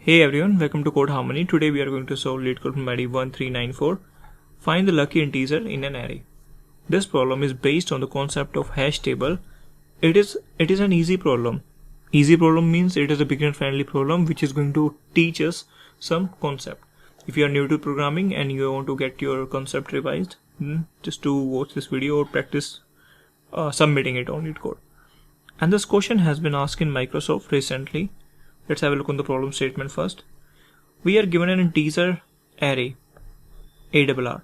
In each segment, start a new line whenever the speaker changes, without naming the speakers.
Hey everyone, welcome to Code Harmony. Today we are going to solve LeetCode from ID 1394. Find the lucky integer in an array. This problem is based on the concept of hash table. It is an easy problem. Easy problem means it is a beginner friendly problem which is going to teach us some concept. If you are new to programming and you want to get your concept revised, just to watch this video or practice submitting it on LeetCode. And this question has been asked in Microsoft recently. Let's have a look on the problem statement first. We are given an integer array, ARR.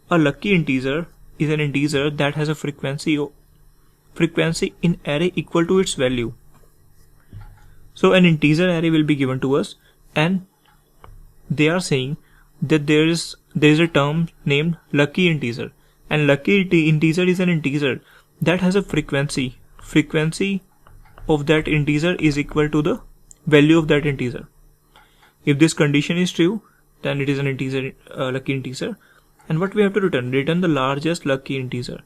A lucky integer is an integer that has a frequency in array equal to its value. So an integer array will be given to us, and they are saying that there is a term named lucky integer, and lucky integer is an integer that has a frequency of that integer is equal to the value of that integer. If this condition is true, then it is an integer, lucky integer. And what we have to return the largest lucky integer.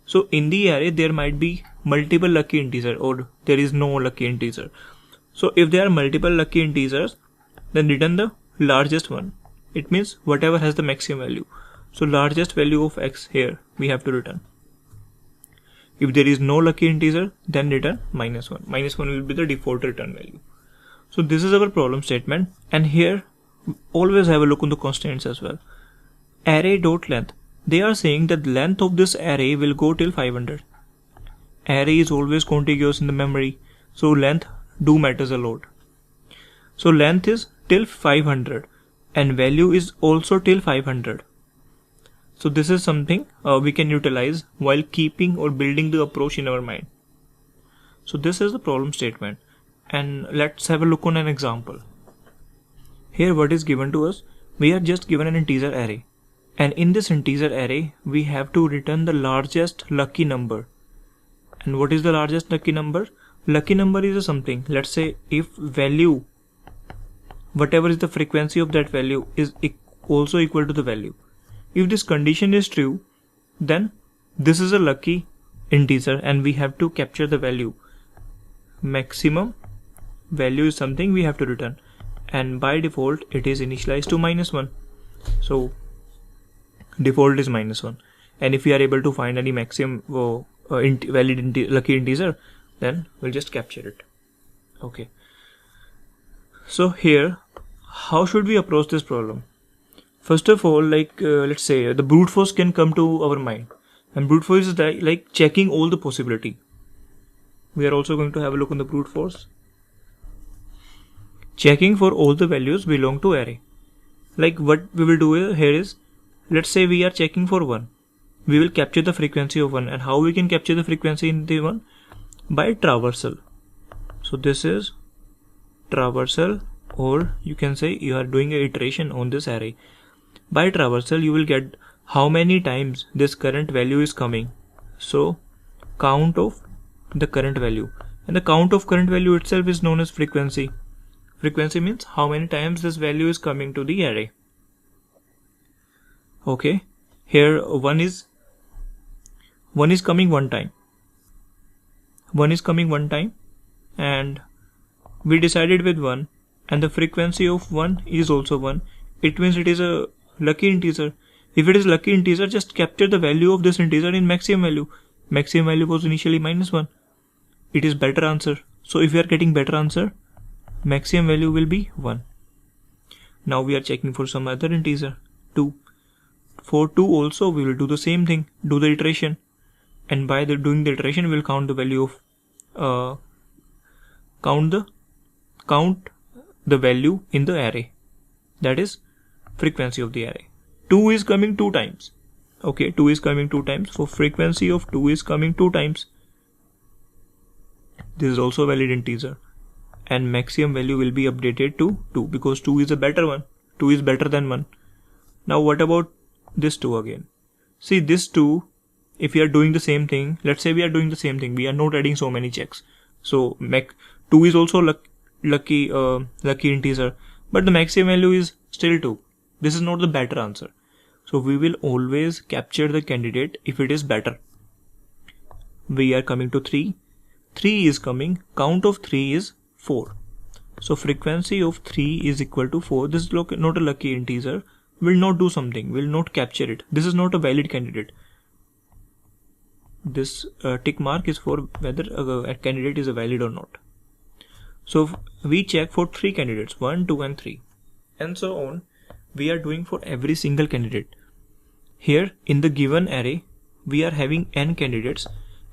So in the array there might be multiple lucky integer, or there is no lucky integer. So if there are multiple lucky integers, then return the largest one. It means whatever has the maximum value. So largest value of x here we have to return. If there is no lucky integer, then return -1. -1 will be the default return value. So this is our problem statement, and here always have a look on the constraints as well. Array.length. They are saying that the length of this array will go till 500. Array is always contiguous in the memory, so length do matters a lot. So length is till 500 and value is also till 500. So this is something we can utilize while keeping or building the approach in our mind. So this is the problem statement. And let's have a look on an example. Here what is given to us? We are just given an integer array, and in this integer array we have to return the largest lucky number. And what is the largest lucky number? Lucky number is something, let's say if value, whatever is the frequency of that value, is also equal to the value. If this condition is true, then this is a lucky integer and we have to capture the value. Maximum value is something we have to return, and by default it is initialized to -1. So default is -1, and if we are able to find any maximum valid lucky integer, then we'll just capture it. Okay, so here how should we approach this problem? First of all, let's say the brute force can come to our mind, and brute force is like checking all the possibility. We are also going to have a look on the brute force. Checking for all the values belong to array. Like what we will do here is, let's say we are checking for 1. We will capture the frequency of 1, and how we can capture the frequency in the 1? By traversal. So this is traversal, or you can say you are doing an iteration on this array. By traversal you will get how many times this current value is coming. So count of the current value, and the count of current value itself is known as frequency. Frequency means how many times this value is coming to the array. Okay, here 1 is coming one time. 1 is coming one time, and we decided with 1, and the frequency of 1 is also 1. It means it is a lucky integer. If it is lucky integer, just capture the value of this integer in maximum value. Maximum value was initially -1. It is better answer. So if we are getting better answer, maximum value will be 1. Now we are checking for some other integer, 2. For 2 also we will do the same thing, do the iteration, and by doing the iteration we will count the value of count the value in the array, that is frequency of the array. 2 is coming 2 times. Okay, 2 is coming 2 times, so frequency of 2 is coming 2 times. This is also a valid integer, and maximum value will be updated to 2 because 2 is a better one. 2 is better than 1. Now what about this 2 again? See, this 2, if we are doing the same thing, let's say we are doing the same thing, we are not adding so many checks. So 2 is also lucky integer, but the maximum value is still 2. This is not the better answer. So we will always capture the candidate if it is better. We are coming to 3. 3 is coming, count of 3 is 4. So frequency of 3 is equal to 4. This is not a lucky integer. Will not do something, will not capture it. This is not a valid candidate. This tick mark is for whether a candidate is a valid or not. So we check for 3 candidates, 1, 2 and 3 and so on. We are doing for every single candidate. Here in the given array we are having n candidates,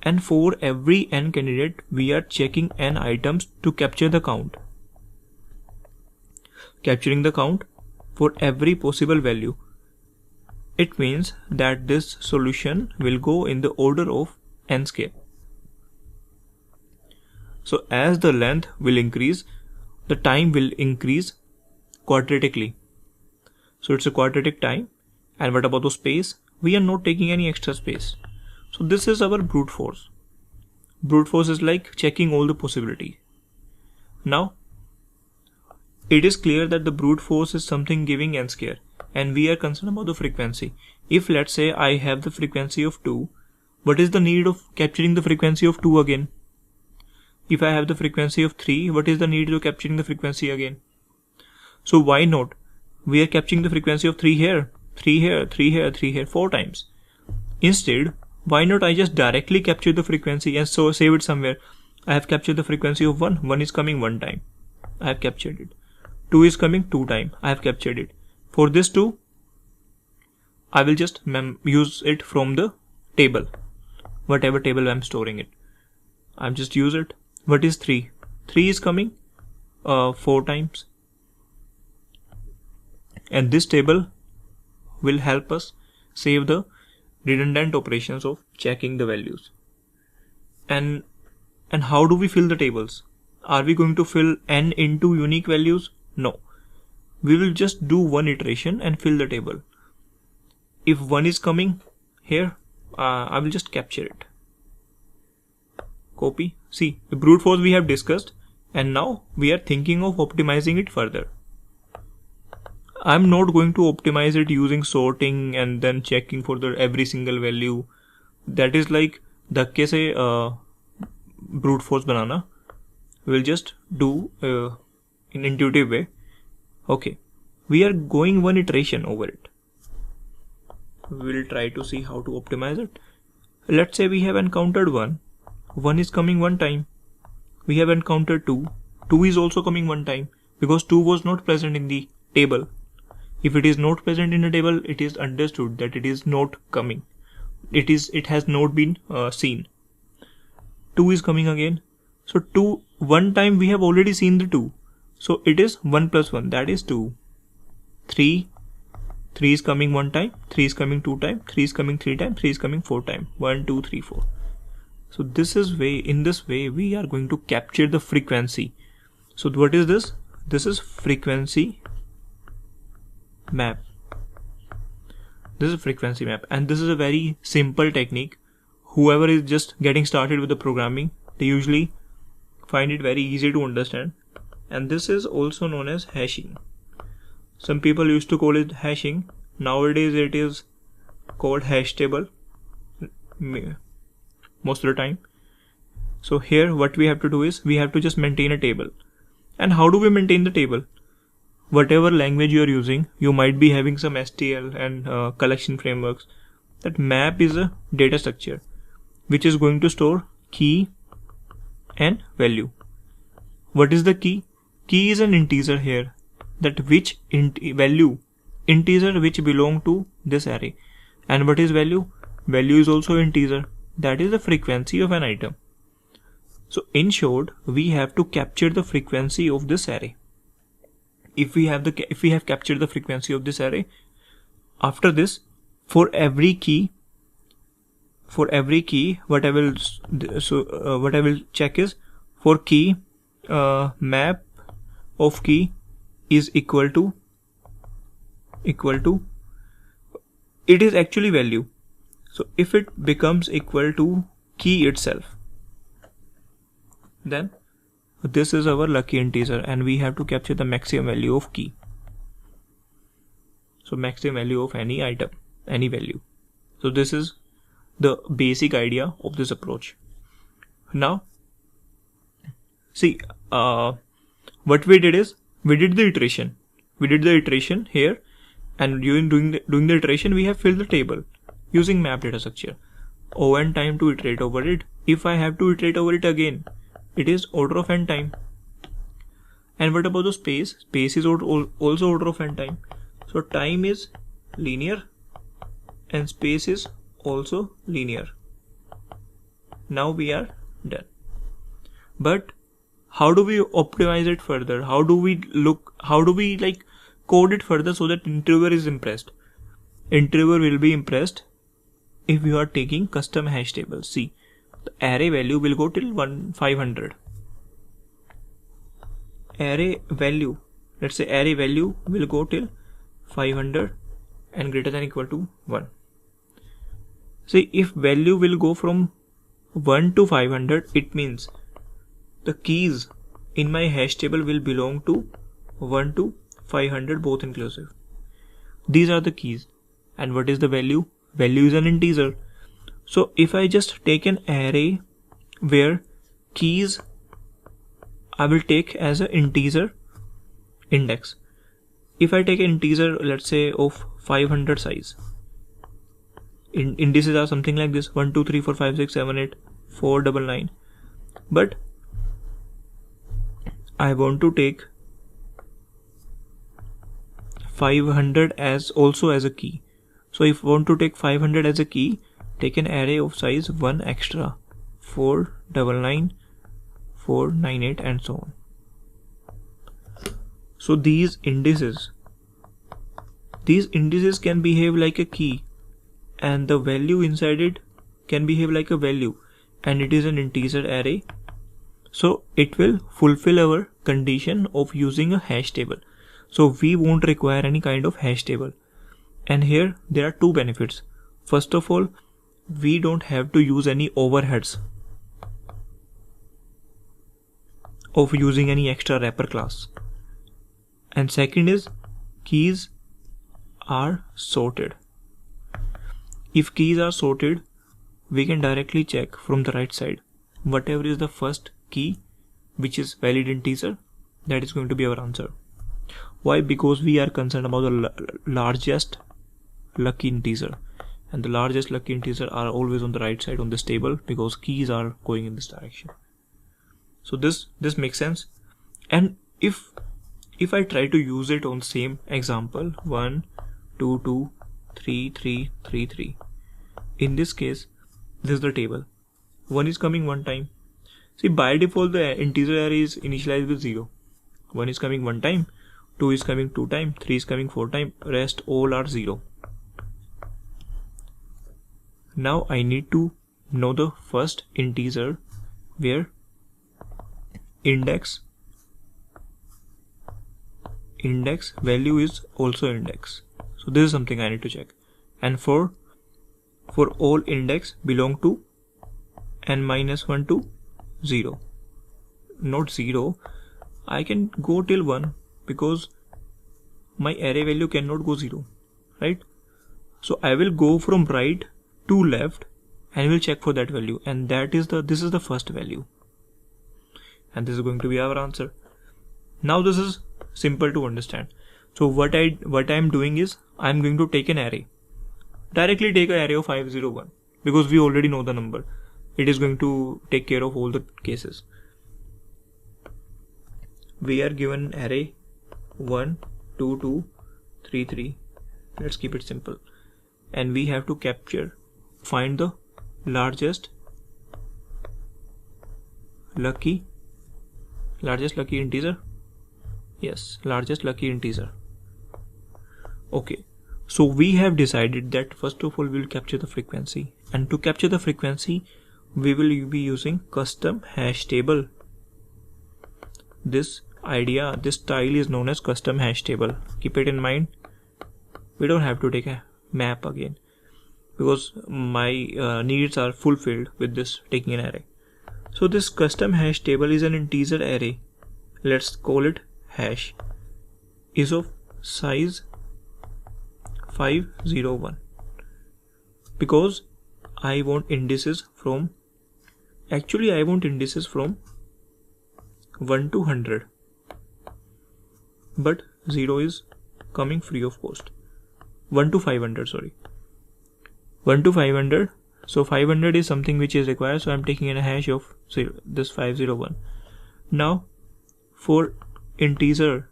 and for every n candidate we are checking n items to capture the count. Capturing the count for every possible value. It means that this solution will go in the order of n scale. So as the length will increase, the time will increase quadratically. So it's a quadratic time. And what about the space? We are not taking any extra space. So this is our brute force. Brute force is like checking all the possibility. Now it is clear that the brute force is something giving n square, and we are concerned about the frequency. If let's say I have the frequency of 2, what is the need of capturing the frequency of 2 again? If I have the frequency of 3, what is the need of capturing the frequency again? So why not? We are capturing the frequency of 3 here, 3 here, 3 here, 3 here, 4 times. Instead, why not I just directly capture the frequency and so save it somewhere? I have captured the frequency of 1. 1 is coming 1 time. I have captured it. 2 is coming 2 times. I have captured it. For this 2, I will just use it from the table. Whatever table I am storing it. I am just use it. What is 3? 3 is coming 4 times. And this table will help us save the redundant operations of checking the values. And how do we fill the tables? Are we going to fill n into unique values? No. We will just do one iteration and fill the table. If 1 is coming here, I will just capture it. Copy. See, the brute force we have discussed, and now we are thinking of optimizing it further. I'm not going to optimize it using sorting and then checking for the every single value. That is like dhakke se brute force banana. We'll just do in intuitive way. Okay, we are going one iteration over it. We'll try to see how to optimize it. Let's say we have encountered 1. 1 is coming 1 time. We have encountered 2. 2 is also coming 1 time because 2 was not present in the table. If it is not present in the table, it is understood that it is not coming. It has not been seen. 2 is coming again. So 2, 1 time we have already seen the 2. So it is 1 plus 1, that is 2. 3 is coming 1 time, 3 is coming 2 times, 3 is coming 3 times, 3 is coming 4 times. 1, 2, 3, 4. So in this way we are going to capture the frequency. So what is this? This is frequency map. This is frequency map, and this is a very simple technique. Whoever is just getting started with the programming, they usually find it very easy to understand. And this is also known as hashing. Some people used to call it hashing. Nowadays it is called HashTable most of the time. So here what we have to do is we have to just maintain a table. And how do we maintain the table? Whatever language you are using, you might be having some STL and collection frameworks. That map is a data structure which is going to store key and value. What is the key? Key is an integer here, that which value, integer which belong to this array. And what is value? Value is also integer, that is the frequency of an item. So in short, we have to capture the frequency of this array. If we have captured the frequency of this array, after this, for every key, what I will check is for key, map of key is equal to it is actually value. So if it becomes equal to key itself, then this is our lucky integer, and we have to capture the maximum value of key. So maximum value of any item, any value. So this is the basic idea of this approach. Now see, what we did is we did the iteration. We did the iteration here, and during doing the iteration, we have filled the table using map data structure. O(n) time to iterate over it. If I have to iterate over it again, it is order of n time. And what about the space? Space is also order of n time. So time is linear and space is also linear. Now we are done. But how do we optimize it further? How do we like code it further so that interviewer is impressed? Interviewer will be impressed if you are taking custom hash table. See, the array value will go till 500. Array value, let's say array value will go till 500 and greater than equal to 1. See, if value will go from 1 to 500, it means the keys in my hash table will belong to 1 to 500 both inclusive. These are the keys. And what is the value? Value is an integer. So if I just take an array where keys I will take as an integer index. If I take an integer, let's say of 500 size, indices are something like this: 1 2 3 4 5 6 7 8 4 9 9. But I want to take 500 as also as a key. So if I want to take 500 as a key, take an array of size 1 extra, 4 9 9 4 9 8 and so on. So these indices can behave like a key, and the value inside it can behave like a value, and it is an integer array. So it will fulfill our condition of using a hash table. So we won't require any kind of hash table. And here there are two benefits. First of all, we don't have to use any overheads of using any extra wrapper class. And second is, keys are sorted. If keys are sorted, we can directly check from the right side. Whatever is the first key which is valid integer, that is going to be our answer. Why? Because we are concerned about the largest lucky integer, and the largest lucky integer are always on the right side on this table because keys are going in this direction. So this makes sense. And if I try to use it on same example, 1 2 2 3 3 3 3, in this case this is the table. 1 is coming one time. See, by default the integer array is initialized with 0. 1 is coming one time, 2 is coming 2 times, 3 is coming 4 times, rest all are 0. Now I need to know the first integer where index value is also index. So this is something I need to check. And for all index belong to n-1 to 0, not 0, I can go till 1 because my array value cannot go 0, right? So I will go from right to left and will check for that value, and this is the first value, and this is going to be our answer. Now this is simple to understand. So what I am doing is I am going to take an array, directly take an array of 501 because we already know the number. It is going to take care of all the cases. We are given array 1 2 2 3 3. Let's keep it simple, and we have to find the largest lucky integer. Yes, largest lucky integer. Okay, so we have decided that first of all we will capture the frequency, and to capture the frequency we will be using custom hash table. This style is known as custom hash table. Keep it in mind. We don't have to take a map again because my needs are fulfilled with this taking an array. So this custom hash table is an integer array. Let's call it hash. Is of size 501 because I want indices from 1 to 100. but 0 is coming free of cost. 1 to 500, sorry. 1 to 500. So 500 is something which is required. So I'm taking in a hash of this 501. Now for integer,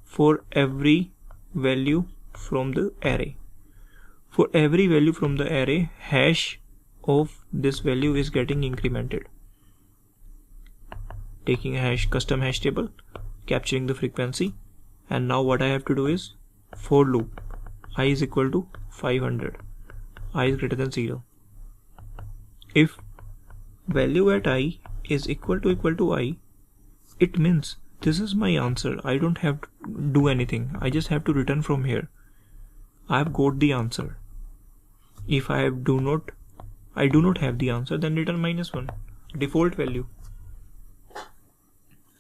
for every value from the array, for every value from the array, hash of this value is getting incremented. Taking a custom hash table, capturing the frequency, and now what I have to do is for loop I is equal to 500, I is greater than 0. If value at I is equal to I, it means this is my answer. I don't have to do anything. I just have to return from here. I've got the answer. If I do not have the answer, then return -1, default value.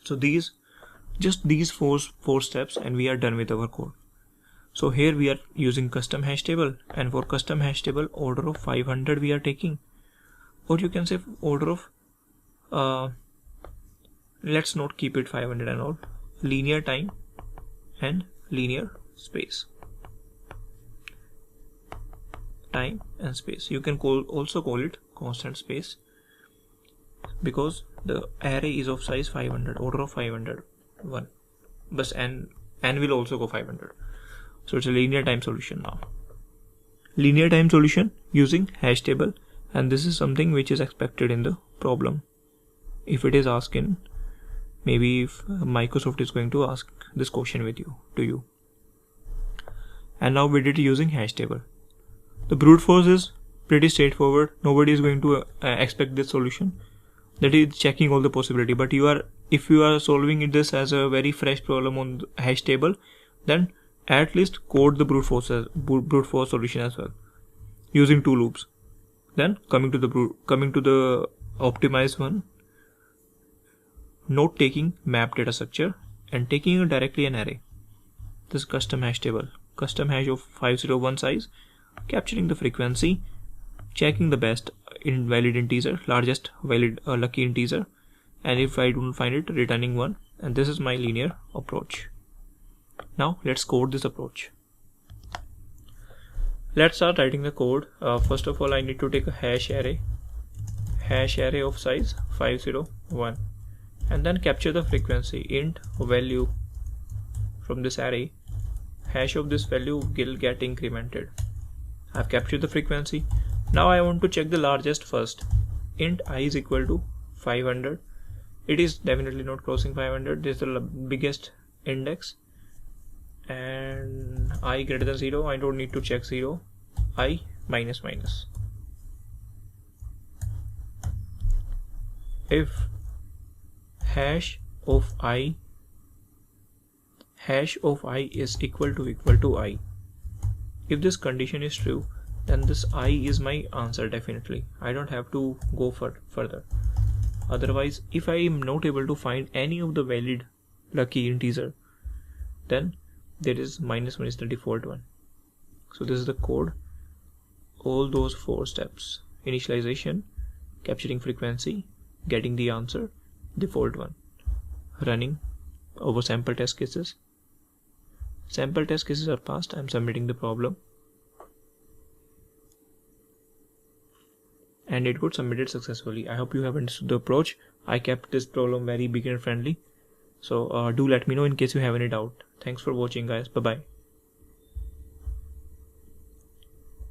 So just these four steps and we are done with our code. So here we are using custom hash table, and for custom hash table order of 500 we are taking, or you can say order of let's not keep it 500 and all, linear time and linear space. Time and space. You can also call it constant space, because the array is of size 500, order of 500, 1. But n will also go 500. So it's a linear time solution now. Linear time solution using hash table, and this is something which is expected in the problem. If it is asked in, maybe if Microsoft is going to ask this question to you. And now we did it using hash table. The brute force is pretty straightforward. Nobody is going to expect this solution. That is checking all the possibility. But if you are solving this as a very fresh problem on hash table, then at least code the brute force solution as well, using 2 loops. Then coming to the optimized one, not taking map data structure and taking directly an array. This custom hash table, custom hash of 501 size, capturing the frequency, checking the best valid integer, largest valid lucky integer, and if I don't find it, returning 1. And this is my linear approach. Now let's code this approach. Let's start writing the code. First of all, I need to take a hash array of size 501, and then capture the frequency, int value from this array, hash of this value will get incremented. I've captured the frequency. Now I want to check the largest first. Int I is equal to 500. It is definitely not crossing 500. This is the biggest index. And I greater than 0. I don't need to check 0. I minus. If hash of I is equal to I, if this condition is true, then this I is my answer definitely. I don't have to go further. Otherwise, if I am not able to find any of the valid lucky integer, then there is -1 is the default one. So this is the code. All those 4 steps: initialization, capturing frequency, getting the answer, default one, running over sample test cases. Sample test cases are passed. I'm submitting the problem, and it got submitted successfully. I hope you have understood the approach. I kept this problem very beginner friendly. So do let me know in case you have any doubt. Thanks for watching, guys. Bye bye.